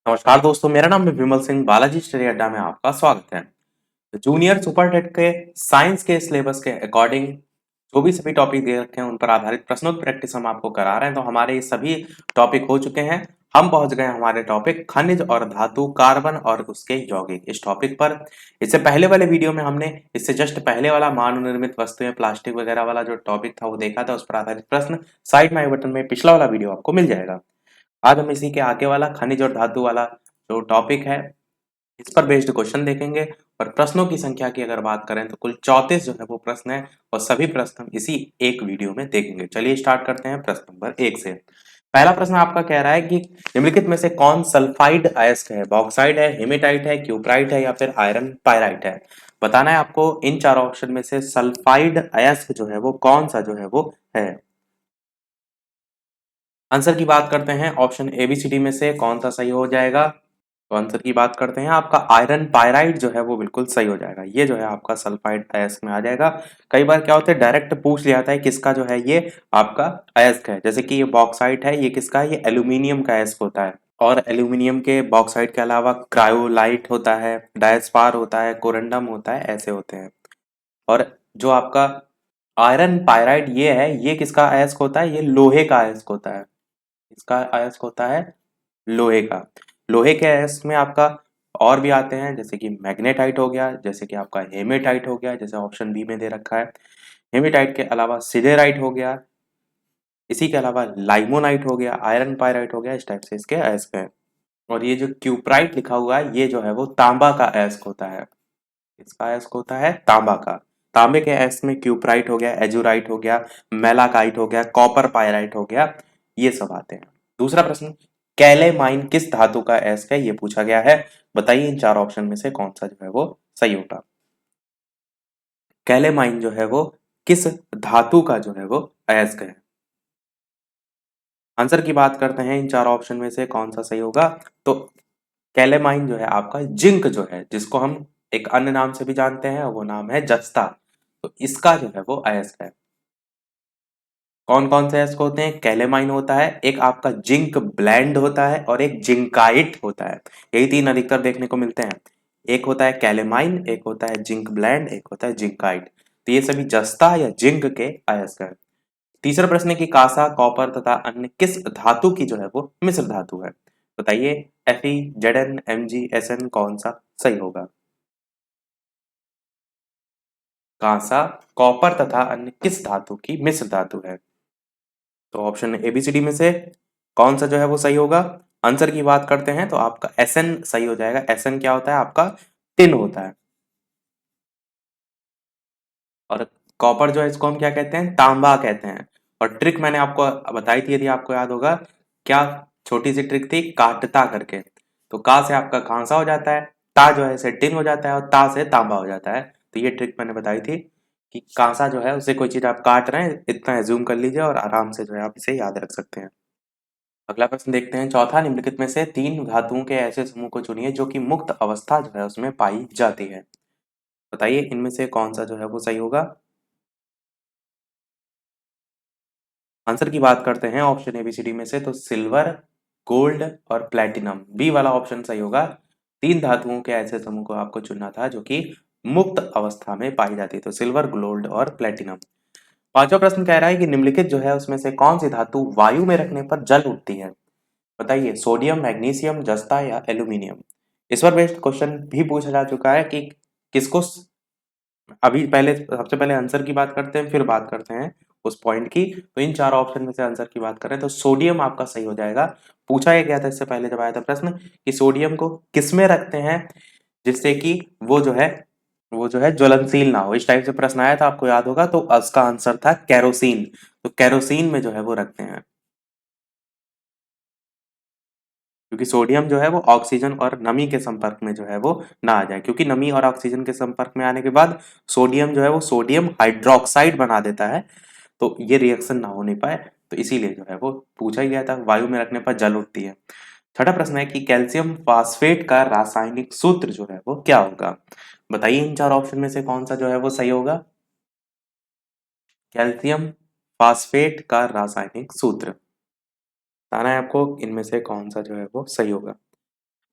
नमस्कार दोस्तों, मेरा नाम है विमल सिंह। बालाजी स्टडी अड्डा में आपका स्वागत है। जूनियर सुपर टेट के साइंस के सिलेबस के अकॉर्डिंग जो भी सभी टॉपिक दे रखे हैं उन पर आधारित प्रश्नों की प्रैक्टिस हम आपको करा रहे हैं। तो हमारे ये सभी टॉपिक हो चुके हैं। हम पहुंच गए हमारे टॉपिक खनिज और धातु, कार्बन और उसके यौगिक, इस टॉपिक पर। इससे पहले वाले वीडियो में हमने इससे जस्ट पहले वाला मानव निर्मित वस्तुएं, प्लास्टिक वगैरह वाला जो टॉपिक था वो देखा था। उस पर आधारित प्रश्न साइड में आई बटन में पिछला वाला वीडियो आपको मिल जाएगा। आज हम इसी के आगे वाला खनिज और धातु वाला जो टॉपिक है इस पर बेस्ड क्वेश्चन देखेंगे। और प्रश्नों की संख्या की अगर बात करें तो कुल 34 जो है वो प्रश्न है और सभी प्रश्न हम इसी एक वीडियो में देखेंगे। चलिए स्टार्ट करते हैं प्रश्न नंबर 1 से। पहला प्रश्न आपका कह रहा है कि निम्नलिखित में से कौन सल्फाइड अयस्क है? बॉक्साइड है, हेमेटाइट है, क्यूप्राइट है या फिर आयरन पायराइट है? बताना है आपको इन चारों ऑप्शन में से सल्फाइड अयस्क जो है वो कौन सा जो है वो है। आंसर की बात करते हैं, ऑप्शन एबीसीडी में से कौन सा सही हो जाएगा? तो आंसर की बात करते हैं, आपका आयरन पायराइड जो है वो बिल्कुल सही हो जाएगा। ये जो है आपका सल्फाइड अयस्क में आ जाएगा। कई बार क्या होता है, डायरेक्ट पूछ लिया जाता है किसका जो है ये आपका अयस्क है। जैसे कि ये बॉक्साइट है, ये किसका है? ये एल्यूमिनियम का अयस्क होता है। और एल्यूमिनियम के बॉक्साइट के अलावा क्रायोलाइट होता है, डायस्पार होता है, कोरंडम होता है, ऐसे होते हैं। और जो आपका आयरन पायराइड ये है, ये किसका अयस्क होता है? ये लोहे का अयस्क होता है। इसका अयस्क होता है लोहे का। लोहे के अयस्क में आपका और भी आते हैं, जैसे कि मैग्नेटाइट हो गया, जैसे कि आपका हेमेटाइट हो गया, जैसे ऑप्शन बी में दे रखा है। हेमेटाइट के अलावा सिडेराइट हो गया, इसी के अलावा लाइमोनाइट हो गया, आयरन पायराइट हो गया। इस टाइप से इसके अयस्क हैं। और ये जो क्यूप्राइट लिखा हुआ है, ये जो है वो तांबा का अयस्क होता है। इसका अयस्क होता है तांबा का। तांबे के अयस्क में क्यूप्राइट हो गया, एजुराइट हो गया, मेलाकाइट हो गया, कॉपर पायराइट हो गया, ये सब आते हैं। दूसरा प्रश्न, कैलेमाइन किस धातु का अयस्क है? ये पूछा गया है। बताइए इन चार ऑप्शन में से कौन सा जो है वो सही होगा। कैलेमाइन जो है वो किस धातु का जो है वो अयस्क है? आंसर की बात करते हैं, इन चार ऑप्शन में से कौन सा सही होगा। तो कैलेमाइन जो है आपका जिंक जो है, जिसको हम एक अन्य नाम से भी जानते हैं, वो नाम है जस्ता। तो इसका जो है वो अयस्क है। कौन कौन से अयस्क होते हैं? कैलेमाइन होता है, एक आपका जिंक ब्लेंड होता है और एक जिंकाइट होता है। यही तीन अधिकतर देखने को मिलते हैं। एक होता है कैलेमाइन, एक होता है जिंक ब्लेंड, एक होता है जिंकाइट। तो ये सभी जस्ता या जिंक के अयस्क है। तीसरा प्रश्न है कि कांसा, कॉपर तथा अन्य किस धातु की जो है वो मिश्र धातु है? बताइए Fe, Zn, Mg, Sn कौन सा सही होगा। कांसा, कॉपर तथा अन्य किस धातु की मिश्र धातु है? तो ऑप्शन एबीसीडी में से कौन सा जो है वो सही होगा। आंसर की बात करते हैं तो आपका Sn सही हो जाएगा। Sn क्या होता है? आपका टिन होता है। और कॉपर जो है इसको हम क्या कहते हैं? तांबा कहते हैं। और ट्रिक मैंने आपको बताई थी, यदि आपको याद होगा। क्या छोटी सी ट्रिक थी? काटता करके। तो का से आपका कांसा हो जाता है, ता जो है इसे टिन हो जाता है और ता से तांबा हो जाता है। तो ये ट्रिक मैंने बताई थी कि कांसा जो है उसे कोई चीज आप काट रहे हैं, इतना एज्यूम कर लीजिए और आराम से जो है आप इसे याद रख सकते हैं। अगला प्रश्न देखते हैं, चौथा, निम्नलिखित में से तीन धातुओं के ऐसे समूह को चुनिए जो कि मुक्त अवस्था जो है उसमें पाई जाती है। बताइए इनमें से कौन सा जो है वो सही होगा। आंसर की बात करते हैं, ऑप्शन एबीसीडी में से तो सिल्वर, गोल्ड और प्लैटिनम, बी वाला ऑप्शन सही होगा। तीन धातुओं के ऐसे समूह को आपको चुनना था जो कि मुक्त अवस्था में पाई जाती है। तो सिल्वर, गोल्ड और प्लैटिनम। पांचवा प्रश्न कह रहा है कि निम्नलिखित जो है उसमें से कौन सी धातु वायु में रखने पर जल उठती है? बताइए सोडियम, मैग्नीशियम, जस्ता या एल्यूमिनियम। इस पर बेस्ड क्वेश्चन भी पूछा जा चुका है कि किसको अभी पहले सबसे पहले आंसर की बात करते हैं, फिर बात करते हैं उस पॉइंट की। तो इन चार ऑप्शन में से आंसर की बात करें तो सोडियम आपका सही हो जाएगा। पूछा ही गया था इससे पहले जब आया था प्रश्न कि सोडियम को किसमें रखते हैं जिससे कि वो जो है ज्वलनशील ना हो। इस टाइप से प्रश्न आया था, आपको याद होगा। तो उसका आंसर था केरोसिन। तो केरोसिन में जो है वो रखते हैं, क्योंकि सोडियम जो है वो ऑक्सीजन और नमी के संपर्क में जो है वो ना आ जाए। क्योंकि नमी और ऑक्सीजन के संपर्क में आने के बाद सोडियम जो है वो सोडियम हाइड्रोक्साइड बना देता है। तो ये रिएक्शन ना होने पाए, तो इसीलिए जो है वो पूछा ही गया था। वायु में रखने पर जल उठती है। छठा प्रश्न है कि कैल्शियम फास्फेट का रासायनिक सूत्र जो है वो क्या होगा? बताइए इन चार ऑप्शन में से कौन सा जो है वो सही होगा। कैल्शियम फास्फेट का रासायनिक सूत्र बताना है आपको, इनमें से कौन सा जो है वो सही होगा।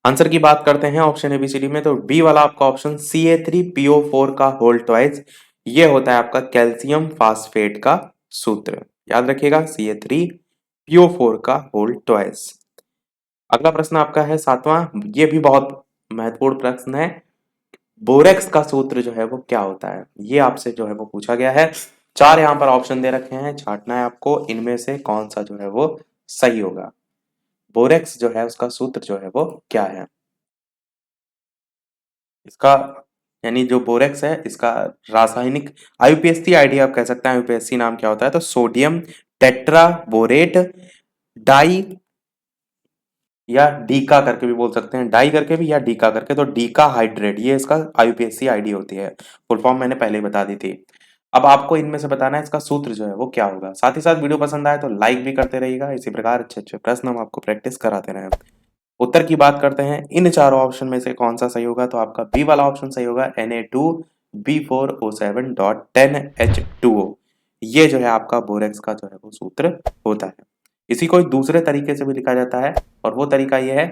आंसर की बात करते हैं ऑप्शन एबीसीडी में, तो बी वाला आपका ऑप्शन CA3PO4 का होल ट्वाइस, ये होता है आपका कैल्शियम फास्फेट का सूत्र। याद रखिएगा, CA3PO4 का होल ट्वाइस। अगला प्रश्न आपका है सातवां, ये भी बहुत महत्वपूर्ण प्रश्न है। बोरेक्स का सूत्र जो है वो क्या होता है, ये आपसे जो है वो पूछा गया है। चार यहाँ पर ऑप्शन दे रखे हैं, छांटना है आपको इनमें से कौन सा जो है वो सही होगा। बोरेक्स जो है उसका सूत्र जो है वो क्या है इसका, यानी जो बोरेक्स है इसका रासायनिक, आईयूपीएसी आईडी आप कह सकते हैं, आईयूपीएसी नाम क्या होता है, तो सोडियम टेट्रा बोरेट डाई, या डीका करके भी बोल सकते हैं, डाई करके भी या डीका करके, तो डीका हाइड्रेट, ये इसका आईयूपीएसी आईडी होती है। फुल फॉर्म मैंने पहले ही बता दी थी। अब आपको इनमें से बताना है इसका सूत्र जो है वो क्या होगा। साथ ही साथ वीडियो पसंद आए तो लाइक भी करते रहिएगा, इसी प्रकार अच्छे अच्छे प्रश्न हम आपको प्रैक्टिस कराते रहे। उत्तर की बात करते हैं, इन चारों ऑप्शन में से कौन सा सही होगा, तो आपका बी वाला ऑप्शन सही होगा, Na2B4O7.10H2O। ये जो है आपका बोरेक्स का जो है वो सूत्र होता है। इसी को दूसरे तरीके से भी लिखा जाता है, और वो तरीका ये है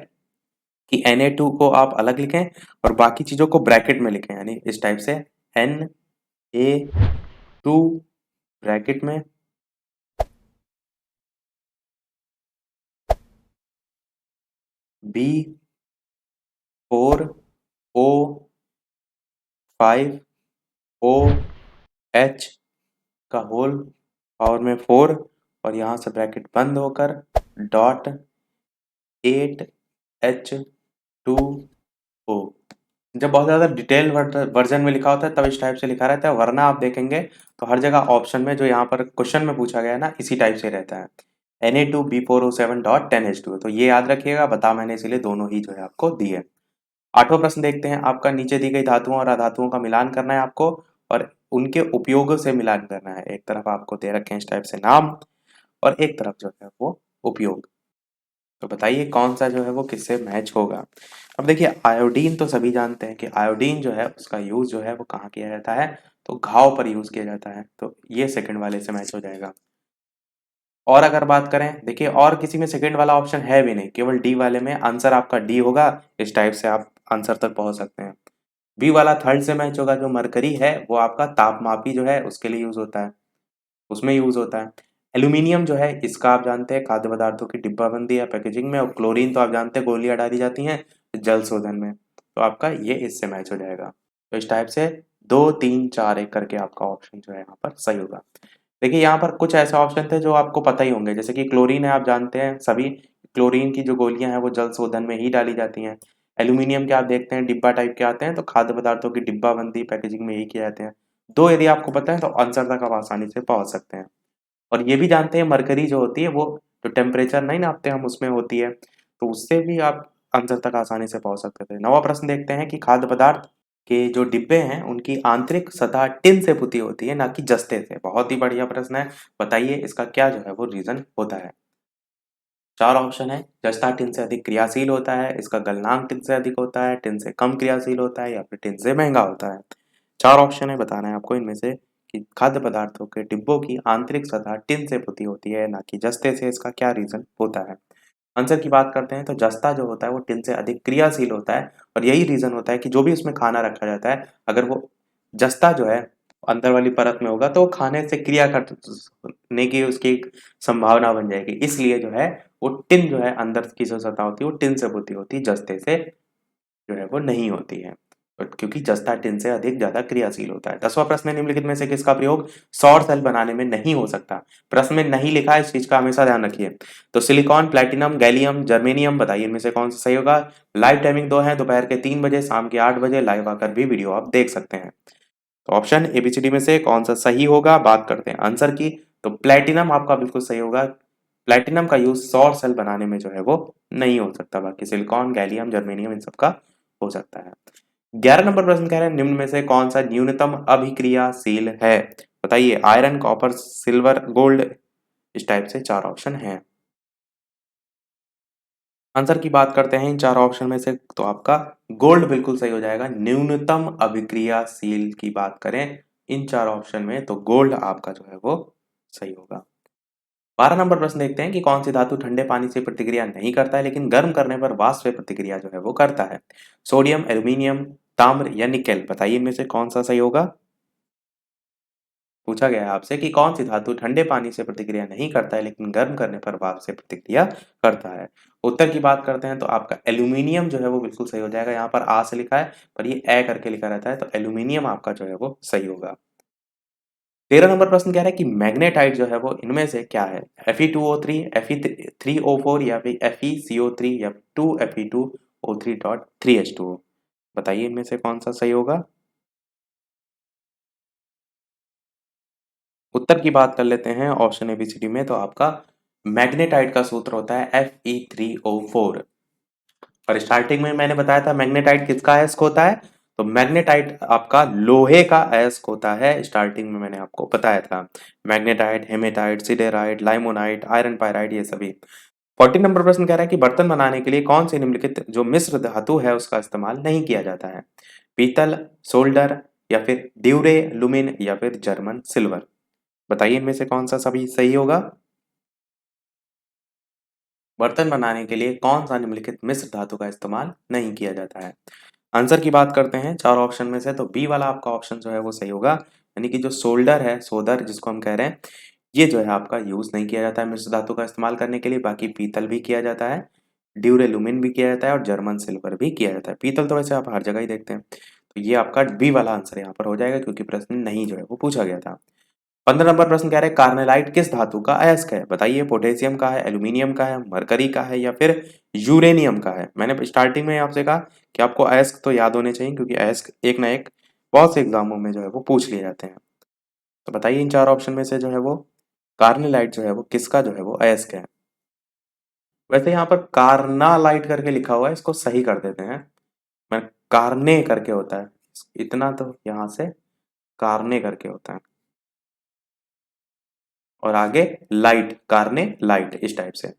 कि Na2 को आप अलग लिखें और बाकी चीजों को ब्रैकेट में लिखें, यानी इस टाइप से Na2 ब्रैकेट में B4O5OH का होल पावर में 4, और यहाँ से ब्रैकेट बंद होकर डॉट 8H2O। जब बहुत ज़्यादा डिटेल वर्जन में लिखा होता है तब इस टाइप से लिखा रहता है, वरना आप देखेंगे तो हर जगह ऑप्शन में जो यहाँ पर क्वेश्चन में पूछा गया है ना, इसी टाइप से रहता है, Na2B4O7.10H2O। तो ये याद रखिएगा, बता मैंने इसीलिए दोनों ही जो है आपको दिए। आठवां प्रश्न देखते हैं आपका, नीचे दी गई धातुओं और अधातुओं का मिलान करना है आपको, और उनके उपयोगों से मिलान करना है। एक तरफ आपको दे रखे हैं इस टाइप से नाम, और एक तरफ जो है वो उपयोग। तो बताइए कौन सा जो है वो किससे मैच होगा। अब देखिए, आयोडीन तो सभी जानते हैं कि आयोडीन जो है उसका यूज जो है वो कहाँ किया जाता है, तो घाव पर यूज किया जाता है, तो ये सेकंड वाले से मैच हो जाएगा। और अगर बात करें, देखिए और किसी में सेकंड वाला ऑप्शन है भी नहीं, केवल डी वाले में आंसर आपका डी होगा। इस टाइप से आप आंसर तक पहुंच सकते हैं। बी वाला थर्ड से मैच होगा, जो मरकरी है वो आपका तापमापी जो है उसके लिए यूज होता है, उसमें यूज होता है। एल्यूमिनियम जो है इसका आप जानते हैं खाद्य पदार्थों की डिब्बाबंदी या पैकेजिंग में, और क्लोरीन तो आप जानते हैं गोलियां डाली जाती हैं जल शोधन में, तो आपका ये इससे मैच हो जाएगा। तो इस टाइप से 2 3 4 एक करके आपका ऑप्शन जो है यहाँ पर सही होगा। देखिए यहाँ पर कुछ ऐसे ऑप्शन थे जो आपको पता ही होंगे, जैसे कि क्लोरीन है, आप जानते हैं सभी, क्लोरीन की जो गोलियां हैं वो जल शोधन में ही डाली जाती हैं। एल्यूमिनियम के आप देखते हैं डिब्बा टाइप के आते हैं, तो खाद्य पदार्थों की डिब्बाबंदी पैकेजिंग में यही किए जाते हैं। दो यदि आपको पता है तो आंसर तक आप आसानी से पहुंच सकते हैं। और ये भी जानते हैं मरकरी जो होती है वो, जो टेम्परेचर नहीं नापते हम उसमें होती है, तो उससे भी आप आंसर तक आसानी से पहुंच सकते थे। नवा प्रश्न देखते हैं कि खाद्य पदार्थ के जो डिब्बे हैं उनकी आंतरिक सतह टिन से पुती होती है ना कि जस्ते से। बहुत ही बढ़िया प्रश्न है, बताइए इसका क्या जो है वो रीजन होता है। चार ऑप्शन है, जस्ता टिन से अधिक क्रियाशील होता है, इसका गलनांक टिन से अधिक होता है, टिन से कम क्रियाशील होता है, या फिर टिन से महंगा होता है। चार ऑप्शन है, बताना है आपको इनमें से कि खाद्य पदार्थों के डिब्बों की आंतरिक सतह टिन से पुती होती है ना कि जस्ते से, इसका क्या रीजन होता है। आंसर की बात करते हैं तो जस्ता जो होता है वो टिन से अधिक क्रियाशील होता है, और यही रीजन होता है कि जो भी उसमें खाना रखा जाता है, अगर वो जस्ता जो है अंदर वाली परत में होगा तो वो खाने से क्रिया करने की उसकी एक संभावना बन जाएगी, इसलिए जो है वो टिन जो है अंदर की जो सतह होती है वो टिन से पुती होती है, जस्ते से जो है वो नहीं होती है, क्योंकि जस्ता टिन से अधिक ज्यादा क्रियाशील होता है। 10वां प्रश्न है, निम्नलिखित में से किसका प्रयोग सौर सेल बनाने में नहीं हो सकता। प्रश्न में नहीं लिखा है, इस चीज का हमेशा ध्यान रखिए। तो सिलिकॉन, प्लेटिनम, गैलियम, जर्मेनियम, बताइए इनमें से कौन सा सही होगा। लाइव टाइमिंग दो है, दोपहर के 3 बजे, शाम के 8 बजे, लाइव आकर भी वीडियो आप देख सकते हैं। तो ऑप्शन एबीसीडी में से कौन सा सही होगा, बात करते हैं आंसर की। तो प्लेटिनम आपका बिल्कुल सही होगा। प्लेटिनम का यूज सौर सेल बनाने में जो है वो नहीं हो सकता, बाकी सिलिकॉन, गैलियम, जर्मेनियम इन सब का हो सकता है। 11 नंबर प्रश्न कह रहे हैं, निम्न में से कौन सा न्यूनतम अभिक्रियाशील है। बताइए, आयरन, कॉपर, सिल्वर, गोल्ड, इस टाइप से चार ऑप्शन हैं। आंसर की बात करते हैं इन चार ऑप्शन में से, तो आपका गोल्ड बिल्कुल सही हो जाएगा। न्यूनतम अभिक्रियाशील की बात करें इन चार ऑप्शन में, तो गोल्ड आपका जो है वो सही होगा। 12 नंबर प्रश्न देखते हैं कि कौन सी धातु ठंडे पानी से प्रतिक्रिया नहीं करता है लेकिन गर्म करने पर वाष्प से प्रतिक्रिया जो है वो करता है। सोडियम, एल्यूमीनियम, ताम्र या निकेल, बताइए इनमें से कौन सा सही होगा। पूछा गया है आपसे कि कौन सी धातु ठंडे पानी से प्रतिक्रिया नहीं करता है लेकिन गर्म करने पर वाष्प से प्रतिक्रिया करता है। उत्तर की बात करते हैं तो आपका एल्यूमिनियम जो है वो बिल्कुल सही हो जाएगा। यहाँ पर आ से लिखा है पर ये ए करके लिखा रहता है, तो एल्यूमिनियम आपका जो है वो सही होगा। 13 नंबर प्रश्न कह रहा है कि मैग्नेटाइट जो है वो इनमें से क्या है। Fe2O3, Fe3O4 या फिर FeCO3 या 2Fe2O3.3H2O, बताइए इनमें से कौन सा सही होगा। उत्तर की बात कर लेते हैं ऑप्शन एबीसीडी में, तो आपका मैग्नेटाइट का सूत्र होता है Fe3O4। और स्टार्टिंग में मैंने बताया था मैग्नेटाइट किसका अयस्क होता है, तो मैग्नेटाइट आपका लोहे का अयस्क होता है। स्टार्टिंग में मैंने आपको बताया था magnetite, hematite, siderite, limonite, iron pyrite, ये सभी। 40 नंबर प्रश्न कह रहा है कि बर्तन बनाने के लिए कौन सी निम्नलिखित जो मिश्र धातु है उसका इस्तेमाल नहीं किया जाता है। पीतल, सोल्डर या फिर ड्यूरेलुमिन या फिर जर्मन सिल्वर, बताइए इनमें से कौन सा सभी सही होगा। बर्तन बनाने के लिए कौन सा निम्नलिखित मिश्र धातु का इस्तेमाल नहीं किया जाता है। आंसर की बात करते हैं चार ऑप्शन में से, तो बी वाला आपका ऑप्शन जो है वो सही होगा। यानी कि जो सोल्डर है, सोदर जिसको हम कह रहे हैं, ये जो है आपका यूज नहीं किया जाता है मिश्र धातु का इस्तेमाल करने के लिए। बाकी पीतल भी किया जाता है, ड्यूरेलुमिन भी किया जाता है और जर्मन सिल्वर भी किया जाता है। पीतल तो वैसे आप हर जगह ही देखते हैं, तो ये आपका बी वाला आंसर यहाँ पर हो जाएगा क्योंकि प्रश्न नहीं जो है वो पूछा गया था। 15 नंबर प्रश्न कह रहे हैं कार्नेलाइट किस धातु का अयस्क है, बताइए पोटेशियम का है, एल्यूमिनियम का है, मरकरी का है या फिर यूरेनियम का है। मैंने स्टार्टिंग में आपसे कहा कि आपको अयस्क तो याद होने चाहिए क्योंकि अयस्क एक ना एक बहुत से एग्जामों में जो है वो पूछ लिए जाते हैं। तो बताइए इन चार ऑप्शन में से जो है वो कार्नेलाइट जो है वो किसका जो है वो अयस्क है। वैसे यहाँ पर कार्नालाइट करके लिखा हुआ है, इसको सही कर देते हैं। मैं कार्ने करके होता है, इतना तो यहाँ से कार्ने करके होता है और आगे लाइट, कार्ने लाइट, इस टाइप से।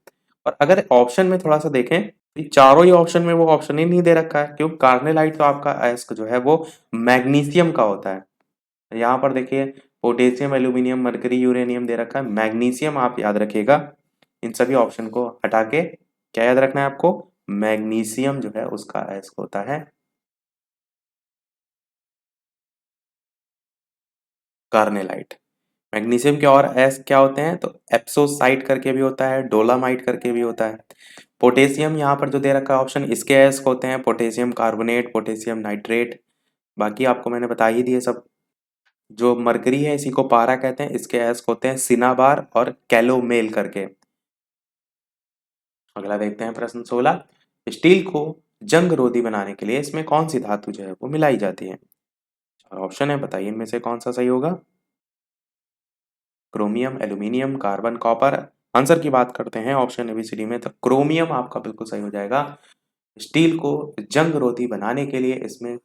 और अगर ऑप्शन में थोड़ा सा देखें तो ये चारों ही ऑप्शन में वो ऑप्शन ही नहीं दे रखा है, क्योंकि कार्ने लाइट तो आपका अयस्क जो है वो मैग्नीशियम का होता है। यहाँ पर देखिए पोटेशियम, एल्यूमिनियम, मरकरी, यूरेनियम दे रखा है, मैग्नीशियम आप याद रखिएगा। इन सभी ऑप्शन को हटा के क्या याद रखना है आपको, मैग्नीशियम जो है उसका अयस्क होता है कार्नेलाइट। मैग्नीशियम के और अयस्क क्या होते हैं, तो एप्सोसाइट करके भी होता है, डोलामाइट करके भी होता है। पोटेशियम यहाँ पर जो दे रखा है ऑप्शन, इसके अयस्क होते हैं पोटेशियम कार्बोनेट, पोटेशियम नाइट्रेट। बाकी आपको मैंने बता ही दिए सब। जो मरकरी है इसी को पारा कहते हैं, इसके अयस्क होते हैं सिनाबार और कैलोमेल करके। अगला देखते हैं प्रश्न 16। स्टील को जंग रोधी बनाने के लिए इसमें कौन सी धातु जो है वो मिलाई जाती है। चार ऑप्शन है, बताइए इनमें से कौन सा सही होगा। Chromium, aluminium, carbon, copper. Answer की बात करते हैं ऑप्शन एबीसीडी में, तो क्रोमियम आपका बिल्कुल सही हो जाएगा। स्टील को जंग रोधी बनाने के लिए इसमें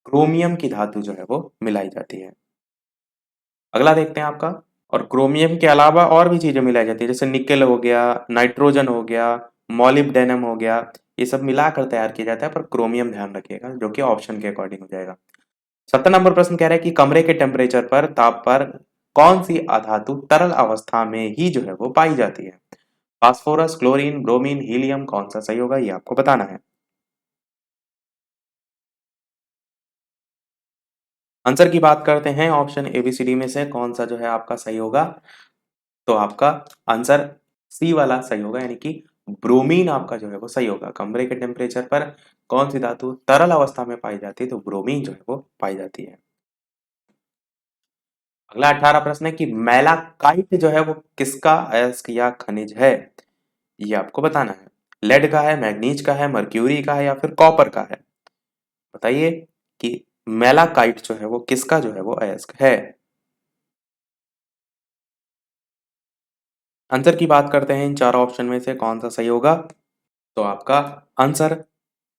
क्रोमियम की धातु जो है वो मिलाई जाती है। अगला देखते हैं आपका, और क्रोमियम के अलावा और भी चीजें मिलाई जाती है, जैसे निकेल हो गया, नाइट्रोजन हो गया, मॉलिब्डेनम हो गया, ये सब मिलाकर तैयार किया जाता है, पर क्रोमियम ध्यान रखिएगा जो कि ऑप्शन के अकॉर्डिंग हो जाएगा। 17 नंबर प्रश्न कह रहा है कि कमरे के टेम्परेचर पर, ताप पर कौन सी अधातु तरल अवस्था में ही जो है वो पाई जाती है। फास्फोरस, क्लोरीन, ब्रोमीन, हीलियम, कौन सा सही होगा ये आपको बताना है। आंसर की बात करते हैं ऑप्शन एबीसीडी में से कौन सा जो है आपका सही होगा, तो आपका आंसर सी वाला सही होगा, यानी कि ब्रोमीन आपका जो है वो सही होगा। कमरे के टेम्परेचर पर कौन सी धातु तरल अवस्था में पाई जाती है, तो ब्रोमीन जो है वो पाई जाती है। अगला 18 प्रश्न है कि मैलाकाइट जो है वो किसका अयस्क या खनिज है, ये आपको बताना है। लेड का है, मैग्नीज का है, मर्क्यूरी का है या फिर कॉपर का है, बताइए कि मैलाकाइट जो है वो किसका जो है वो अयस्क है। आंसर की बात करते हैं इन चारों ऑप्शन में से कौन सा सही होगा, तो आपका आंसर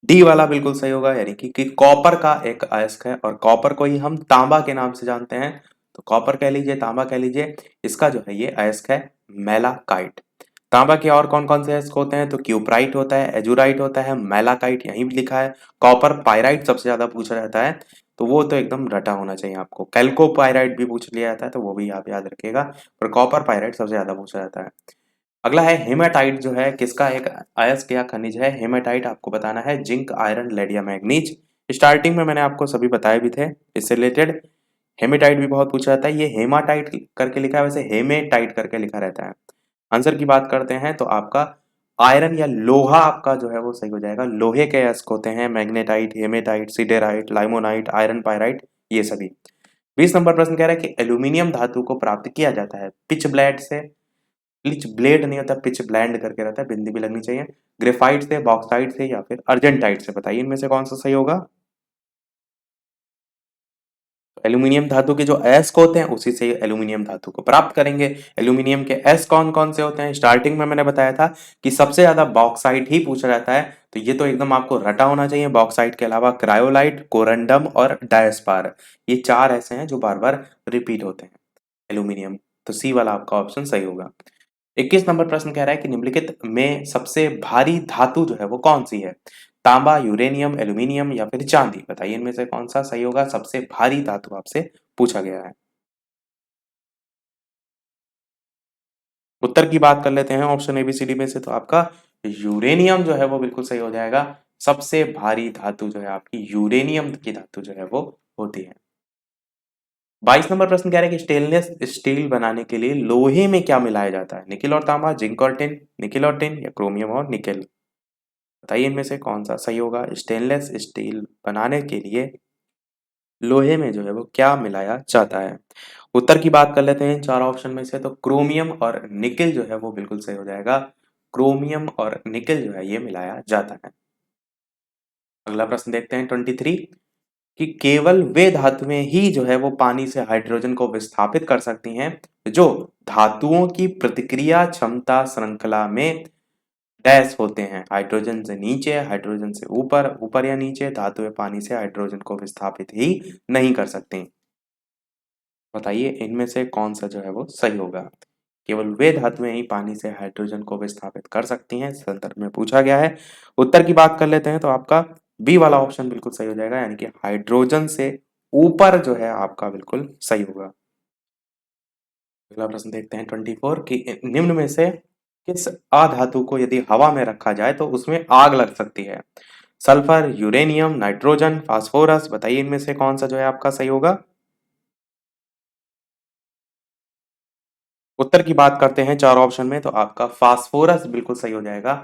डी वाला बिल्कुल सही होगा, यानी कि कॉपर का एक अयस्क है, और कॉपर को ही हम तांबा के नाम से जानते हैं। तो कॉपर कह लीजिए, तांबा कह लीजिए, इसका जो है ये अयस्क है मैलाकाइट। तांबा के और कौन कौन से अयस्क होते हैं, तो क्यूप्राइट होता है, एजुराइट होता है, मैलाकाइट यहीं भी लिखा है। कॉपर पायराइट सबसे ज्यादा पूछा जाता है, तो वो तो एकदम रटा होना चाहिए आपको। कैल्को पायराइट भी पूछ लिया जाता है, तो वो भी आप याद रखिएगा, पर कॉपर पायराइट सबसे ज्यादा पूछा जाता है। अगला है हेमाटाइट, जो है किसका एक अयस्क या खनिज है। हेमाटाइट आपको बताना है जिंक, आयरन, लेड या मैग्नीज। स्टार्टिंग में मैंने आपको सभी बताए भी थे इससे रिलेटेड। हेमेटाइट भी बहुत पूछा जाता है, ये हेमाटाइट करके लिखा है, वैसे हेमेटाइट करके लिखा रहता है। आंसर की बात करते हैं तो आपका आयरन या लोहा आपका जो है वो सही हो जाएगा। लोहे के अयस्क होते हैं magnetite, hematite, siderite, limonite, iron pyrite, ये सभी। 20 नंबर प्रश्न कह रहा है कि एल्यूमिनियम धातु को प्राप्त किया जाता है पिच ब्लेड से। पिच ब्लेड नहीं होता, पिच ब्लेंड करके रहता है, बिंदी भी लगनी चाहिए। ग्रेफाइट से, बॉक्साइट से या फिर अर्जेंटाइट से, बताइए इनमें से कौन सा सही होगा। एल्यूमिनियम धातु के जो अयस्क होते हैं उसी से एल्यूमिनियम धातु को प्राप्त करेंगे। एल्यूमिनियम के अयस्क कौन कौन से होते हैं, स्टार्टिंग में मैंने बताया था कि सबसे ज्यादा बॉक्साइट ही पूछा जाता है, तो ये तो एकदम आपको रटा होना चाहिए। बॉक्साइट के अलावा क्रायोलाइट, कोरंडम और डायस्पार, ये चार ऐसे हैं जो बार बार रिपीट होते हैं एल्यूमिनियम। तो सी वाला आपका ऑप्शन सही होगा। 21 नंबर प्रश्न कह रहा है कि निम्नलिखित में सबसे भारी धातु जो है वो कौन सी है। तांबा, यूरेनियम, एल्यूमिनियम या फिर चांदी, बताइए इनमें से कौन सा सही होगा। सबसे भारी धातु आपसे पूछा गया है। उत्तर की बात कर लेते हैं ऑप्शन एबीसीडी में से, तो आपका यूरेनियम जो है वो बिल्कुल सही हो जाएगा। सबसे भारी धातु जो है आपकी यूरेनियम की धातु जो है वो होती है। 22 नंबर प्रश्न कह रहे हैं कि स्टेनलेस स्टील बनाने के लिए लोहे में क्या मिलाया जाता है। निकिल और तांबा, जिंक और टिन, निकिल और टिन या क्रोमियम और निकेल, बताइए इनमें से कौन सा सही होगा। स्टेनलेस स्टील बनाने के लिए लोहे में जो है वो क्या मिलाया जाता है। उत्तर की बात कर लेते हैं चार ऑप्शन में से, तो क्रोमियम और निकेल जो है वो बिल्कुल सही हो जाएगा। क्रोमियम और निकेल जो है ये मिलाया जाता है। अगला प्रश्न देखते हैं 23, कि केवल वे धातुएं ही जो है वो पानी से हाइड्रोजन को विस्थापित कर सकती हैं जो धातुओं की प्रतिक्रिया क्षमता श्रृंखला में डैश होते हैं। हाइड्रोजन से नीचे, हाइड्रोजन से ऊपर, ऊपर या नीचे, धातुएं पानी से हाइड्रोजन को विस्थापित ही नहीं कर सकती, बताइए इनमें से कौन सा जो है वो सही होगा। केवल वे धातुएं ही पानी से हाइड्रोजन को विस्थापित कर सकती हैं, संदर्भ में पूछा गया है। उत्तर की बात कर लेते हैं तो आपका बी वाला ऑप्शन बिल्कुल सही हो जाएगा, यानी कि हाइड्रोजन से ऊपर जो है आपका बिल्कुल सही होगा। अगला प्रश्न देखते हैं 24, कि निम्न में से किस अधातु को यदि हवा में रखा जाए तो उसमें आग लग सकती है। सल्फर, यूरेनियम, नाइट्रोजन, फास्फोरस, बताइए इनमें से कौन सा जो है आपका सही होगा। उत्तर की बात करते हैं चार ऑप्शन में, तो आपका फास्फोरस बिल्कुल सही हो जाएगा।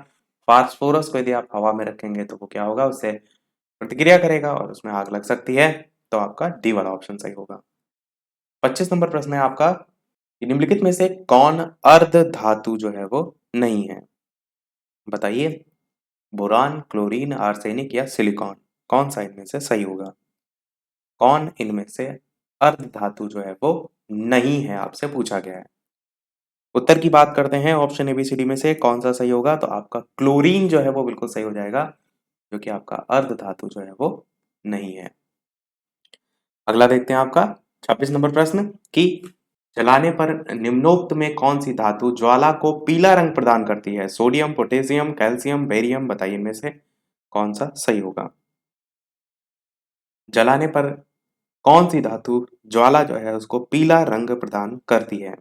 फास्फोरस को यदि आप हवा में रखेंगे तो वो क्या होगा, उससे प्रतिक्रिया करेगा और उसमें आग लग सकती है, तो आपका डी वाला ऑप्शन सही होगा। 25 नंबर प्रश्न है आपका, कि निम्नलिखित में से कौन अर्ध धातु जो है वो नहीं है, बताइए। बोरान, क्लोरीन, आर्सेनिक या सिलिकॉन, कौन सा इनमें से सही होगा। कौन इनमें से अर्ध धातु जो है वो नहीं है, आपसे पूछा गया है। उत्तर की बात करते हैं ऑप्शन एबीसीडी में से कौन सा सही होगा, तो आपका क्लोरीन जो है वो बिल्कुल सही हो जाएगा, जो कि आपका अर्ध धातु जो है वो नहीं है। अगला देखते हैं आपका 26 नंबर प्रश्न, कि जलाने पर निम्नोक्त में कौन सी धातु ज्वाला को पीला रंग प्रदान करती है। सोडियम, पोटेशियम, कैल्शियम, बेरियम, बताइए इनमें से कौन सा सही होगा। जलाने पर कौन सी धातु ज्वाला जो है उसको पीला रंग प्रदान करती है।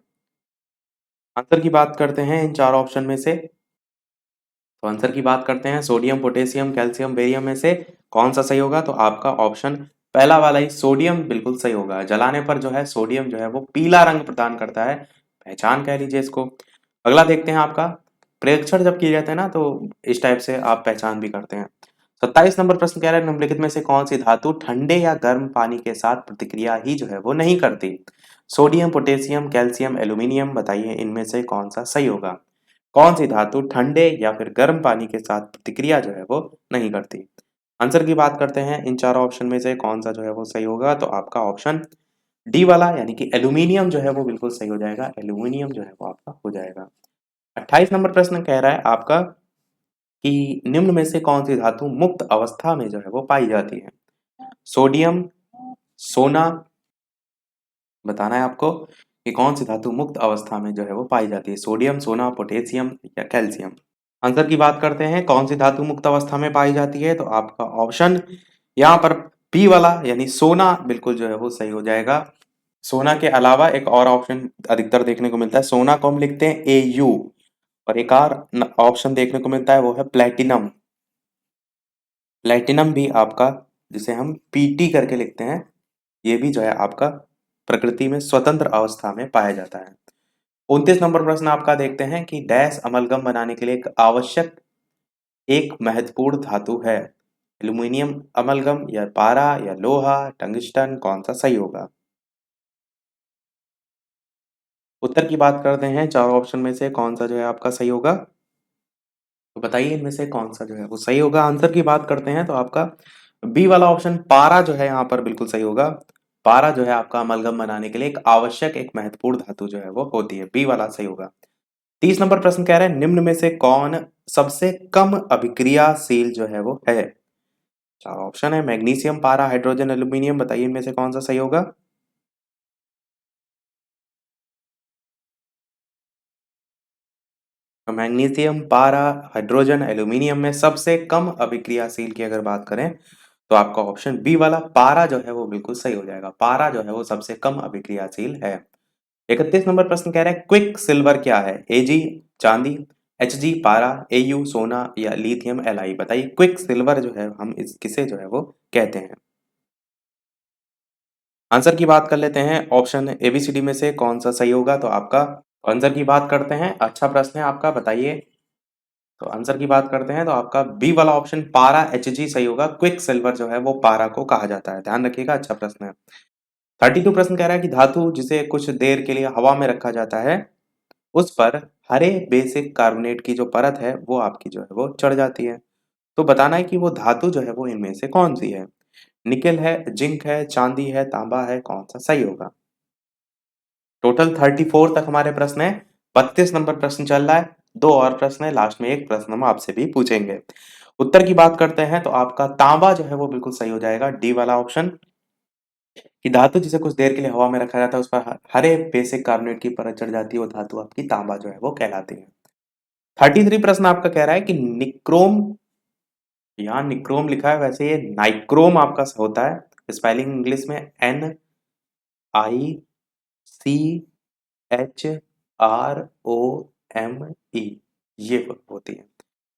आंसर की बात करते हैं इन चार ऑप्शन में से, तो आंसर की बात करते हैं सोडियम, पोटेशियम, कैल्शियम, बेरियम में से कौन सा सही होगा, तो आपका ऑप्शन पहला वाला ही सोडियम बिल्कुल सही होगा। जलाने पर जो है सोडियम जो है वो पीला रंग प्रदान करता है, पहचान कह लीजिए इसको। अगला देखते हैं आपका, प्रेक्षण जब किए जाते हैं ना तो इस टाइप से आप पहचान भी करते हैं। 27 नंबर प्रश्न कह रहा है निम्नलिखित में से कौन सी धातु ठंडे या गर्म पानी के साथ प्रतिक्रिया ही जो है वो नहीं करती। सोडियम, पोटेशियम, कैल्शियम, एल्यूमिनियम, बताइए इनमें से कौन सा सही होगा। कौन सी धातु ठंडे या फिर गर्म पानी के साथ प्रतिक्रिया जो है वो नहीं करती। आंसर की बात करते हैं इन चारों ऑप्शन में से कौन सा जो है वो सही होगा, तो आपका ऑप्शन डी वाला यानी कि एल्यूमिनियम जो है वो बिल्कुल सही हो जाएगा। एल्यूमिनियम जो है वो आपका हो जाएगा। 28 नंबर प्रश्न कह रहा है आपका, कि निम्न में से कौन सी धातु मुक्त अवस्था में जो है वो पाई जाती है। सोडियम, सोना, बताना है आपको कि कौन सी धातु मुक्त अवस्था में जो है वो पाई जाती है। सोडियम, सोना, पोटेशियम या कैल्शियम। आंसर की बात करते हैं कौन सी धातु मुक्त अवस्था में पाई जाती है, तो आपका ऑप्शन यहाँ पर बी वाला यानी सोना बिल्कुल जो है वो सही हो जाएगा। सोना के अलावा एक और ऑप्शन अधिकतर देखने को मिलता है, सोना को हम लिखते हैं AU और एक और ऑप्शन देखने को मिलता है, वो है प्लेटिनम। प्लेटिनम भी आपका, जिसे हम पीटी करके लिखते हैं, ये भी जो है आपका प्रकृति में स्वतंत्र अवस्था में पाया जाता है। 29 नंबर प्रश्न आपका देखते हैं कि डैश अमलगम बनाने के लिए एक आवश्यक एक महत्वपूर्ण धातु है। एल्यूमीनियम अमलगम या पारा या लोहा टंगस्टन, कौन सा सही होगा? उत्तर की बात करते हैं, चार ऑप्शन में से कौन सा जो है आपका सही होगा? तो बताइए इनमें से कौन सा जो है वो सही होगा। आंसर की बात करते हैं तो आपका बी वाला ऑप्शन पारा जो है यहाँ पर बिल्कुल सही होगा। पारा जो है आपका अमलगम बनाने के लिए एक आवश्यक एक महत्वपूर्ण धातु जो है वो होती है, बी वाला सही होगा। 30 नंबर प्रश्न कह रहे हैं निम्न में से कौन सबसे कम अभिक्रियाशील जो है वो है? चार ऑप्शन है, मैग्नीशियम पारा हाइड्रोजन एल्यूमिनियम, बताइए इनमें से कौन सा सही होगा? तो मैग्नीशियम पारा हाइड्रोजन एल्यूमिनियम में सबसे कम अभिक्रियाशील की अगर बात करें तो आपका ऑप्शन बी वाला पारा जो है वो बिल्कुल सही हो जाएगा। पारा जो है वो सबसे कम अभिक्रियाशील है। 31 नंबर प्रश्न कह रहा है क्विक सिल्वर क्या है? एजी चांदी, एचजी पारा, एयू सोना या लिथियम एलआई, बताइए क्विक सिल्वर जो है हम इस किसे जो है वो कहते हैं? आंसर की बात कर लेते हैं, ऑप्शन एबीसीडी में से कौन सा सही होगा? तो आपका आंसर की बात करते हैं, अच्छा प्रश्न है आपका, बताइए। तो आंसर की बात करते हैं तो आपका बी वाला ऑप्शन पारा एचजी सही होगा। क्विक सिल्वर जो है वो पारा को कहा जाता है, ध्यान रखिएगा, अच्छा प्रश्न है। 32 प्रश्न कह रहा है कि धातु जिसे कुछ देर के लिए हवा में रखा जाता है उस पर हरे बेसिक कार्बोनेट की जो परत है वो आपकी जो है वो चढ़ जाती है। तो बताना है कि वो धातु जो है वो इनमें से कौन सी है? निकेल है, जिंक है, चांदी है, तांबा है, कौन सा सही होगा? टोटल 34 तक हमारे प्रश्न है। 32 नंबर प्रश्न चल रहा है, दो और प्रश्न है, लास्ट में एक प्रश्न हम आपसे भी पूछेंगे। उत्तर की बात करते हैं तो आपका तांबा जो है वो बिल्कुल सही हो जाएगा, डी वाला ऑप्शन, कि धातु जिसे कुछ देर के लिए हवा में रखा जाता है उस पर हरे बेसिक कार्बोनेट की परत चढ़ जाती है, वो धातु आपकी तांबा जो है वो कहलाती है। 33 प्रश्न आपका कह रहा है कि निक्रोम, यहाँ निक्रोम लिखा है, वैसे ये नाइक्रोम आपका होता है। स्पेलिंग इंग्लिश में NICHROME, ये होती है।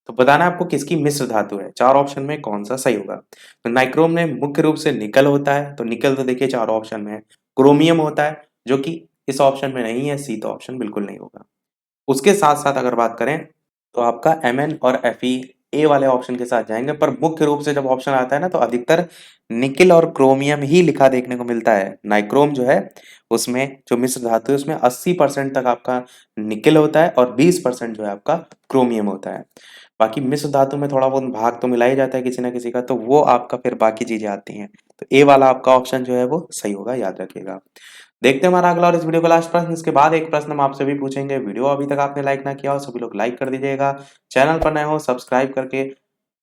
तो बताना है आपको किसकी मिश्र धातु है, चार ऑप्शन में कौन सा सही होगा? तो नाइक्रोम में मुख्य रूप से निकल होता है, तो निकल तो देखिए चार ऑप्शन में है। क्रोमियम होता है जो कि इस ऑप्शन में नहीं है, सी तो ऑप्शन बिल्कुल नहीं होगा। उसके साथ साथ अगर बात करें तो आपका Mn और Fe ए वाले ऑप्शन के साथ जाएंगे, पर मुख्य रूप से जब ऑप्शन आता है ना तो अधिकतर निकिल और क्रोमियम ही लिखा देखने को मिलता है। नाइक्रोम जो है उसमें जो मिश्र धातु है उसमें 80% तक आपका निकिल होता है और 20% जो है आपका क्रोमियम होता है। बाकी मिश्र धातु में थोड़ा बहुत भाग तो मिला ही जाता है किसी ना किसी का, तो वो आपका फिर बाकी चीजें आती हैं। तो ए वाला आपका ऑप्शन जो है वो सही होगा, याद रखिएगा। देखते हैं हमारा अगला और इस वीडियो का लास्ट प्रश्न, इसके बाद एक प्रश्न हम आपसे भी पूछेंगे। वीडियो अभी तक आपने लाइक ना किया हो सभी लोग लाइक कर दीजिएगा। चैनल पर नए हो सब्सक्राइब करके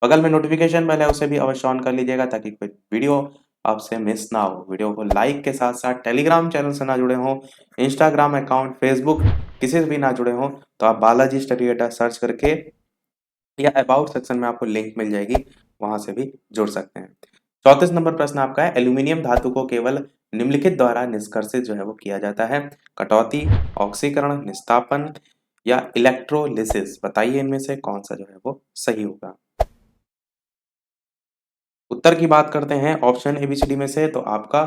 बगल में नोटिफिकेशन बेल है उसे भी अवश्य ऑन कर लीजिएगा ताकि कोई वीडियो आपसे मिस ना हो। वीडियो को लाइक के साथ साथ टेलीग्राम चैनल से ना जुड़े हो, इंस्टाग्राम अकाउंट, फेसबुक किसी से भी ना जुड़े हो तो आप बालाजी स्टडी अड्डा सर्च करके या अबाउट सेक्शन में आपको लिंक मिल जाएगी, वहां से भी जुड़ सकते हैं। 34 नंबर प्रश्न आपका है, एल्यूमिनियम धातु को केवल निम्नलिखित द्वारा निष्कर्षित जो है वो किया जाता है? कटौती, ऑक्सीकरण, निस्तापन या इलेक्ट्रोलिसिस, बताइए इनमें से कौन सा जो है वो सही होगा? उत्तर की बात करते हैं ऑप्शन एबीसीडी में से तो आपका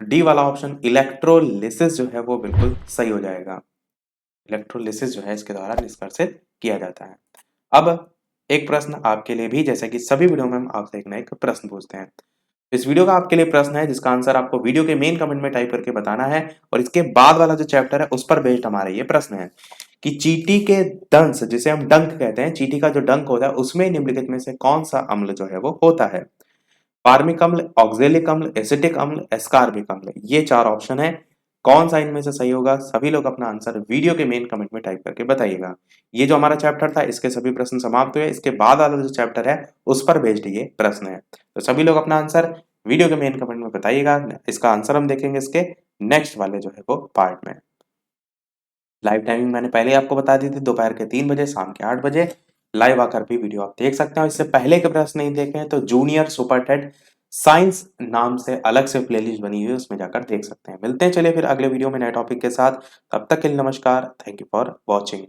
डी वाला ऑप्शन इलेक्ट्रोलिसिस जो है वो बिल्कुल सही हो जाएगा। इलेक्ट्रोलिसिस जो है इसके द्वारा निष्कर्षित किया जाता है। अब एक प्रश्न आपके लिए भी, जैसे कि सभी वीडियो में हम आपसे एक ना एक प्रश्न पूछते हैं। इस वीडियो का आपके लिए प्रश्न है जिसका आंसर आपको वीडियो के मेन कमेंट में टाइप करके बताना है, और इसके बाद वाला जो चैप्टर है उस पर बेस्ड हमारे ये प्रश्न है कि चींटी के दंश, जिसे हम डंक कहते हैं, चींटी का जो डंक होता है उसमें निम्नलिखित में से कौन सा अम्ल जो है वो होता है? पार्मिक अम्ल, ऑक्जेलिक अम्ल, एसिटिक अम्ल, एस्कार्बिक अम्ल, ये चार ऑप्शन है। कौन सा इनमें से सही होगा? सभी लोग अपना आंसर वीडियो के मेन कमेंट में टाइप करके बताइएगा। ये जो हमारा चैप्टर था इसके सभी प्रश्न समाप्त हुए, इसके बाद वाला जो चैप्टर है उस पर बेस्ड ये प्रश्न है। तो सभी लोग अपना आंसर वीडियो के मेन कमेंट में बताइएगा। इसका आंसर हम देखेंगे इसके नेक्स्ट वाले जो है वो पार्ट में। लाइव टाइमिंग मैंने पहले ही आपको बता दी थी, दोपहर के 3 बजे, शाम के 8 बजे लाइव आकर भी वीडियो आप देख सकते हैं। इससे पहले के प्रश्न नहीं देखे हैं तो जूनियर सुपर टेट साइंस नाम से अलग से प्लेलिस्ट बनी हुई है, उसमें जाकर देख सकते हैं। मिलते हैं चलिए फिर अगले वीडियो में नए टॉपिक के साथ, तब तक के लिए नमस्कार, थैंक यू फॉर वॉचिंग।